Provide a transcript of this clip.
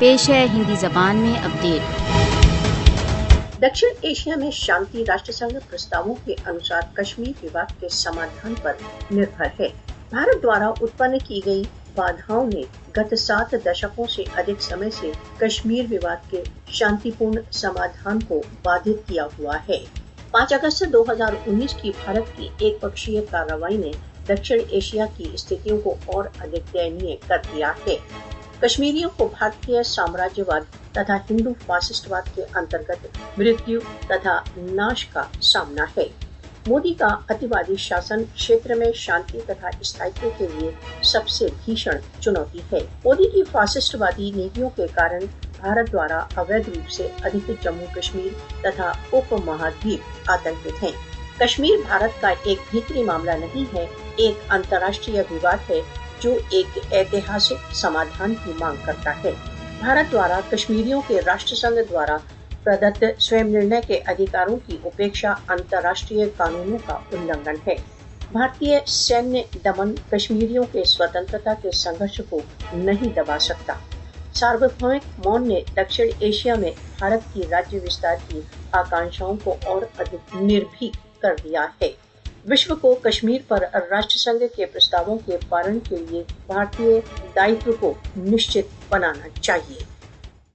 पेश है हिंदी जबान में अपडेट। दक्षिण एशिया में शांति राष्ट्र संघ प्रस्तावों के अनुसार कश्मीर विवाद के समाधान पर निर्भर है। भारत द्वारा उत्पन्न की गई बाधाओं ने गत 7 दशकों से अधिक समय से कश्मीर विवाद के शांतिपूर्ण समाधान को बाधित किया हुआ है। 5 अगस्त 2019 की भारत की एक पक्षीय कार्रवाई ने दक्षिण एशिया की स्थितियों को और अधिक दयनीय कर दिया है। कश्मीरियों को भारतीय साम्राज्यवाद तथा हिंदू फासिस्टवाद के अंतर्गत मृत्यु तथा नाश का सामना है। मोदी का अतिवादी शासन क्षेत्र में शांति तथा स्थायित्व के लिए सबसे भीषण चुनौती है। मोदी की फासिस्टवादी नीतियों के कारण भारत द्वारा अवैध रूप से अधिक जम्मू कश्मीर तथा उप महाद्वीप आतंकित हैं। कश्मीर भारत का एक भीतरी मामला नहीं है, एक अंतर्राष्ट्रीय विवाद है जो एक ऐतिहासिक समाधान की मांग करता है। भारत द्वारा कश्मीरियों के राष्ट्रसंघ द्वारा प्रदत्त स्वयं निर्णय के अधिकारों की उपेक्षा अंतर्राष्ट्रीय कानूनों का उल्लंघन है। भारतीय सैन्य दमन कश्मीरियों के स्वतंत्रता के संघर्ष को नहीं दबा सकता। सार्वभौमिक मौन ने दक्षिण एशिया में भारत की राज्य विस्तार की आकांक्षाओं को और अधिक निर्भीक कर दिया है। विश्व को कश्मीर पर राष्ट्रसंघ के प्रस्तावों के पालन के लिए भारतीय दायित्व को निश्चित बनाना चाहिए।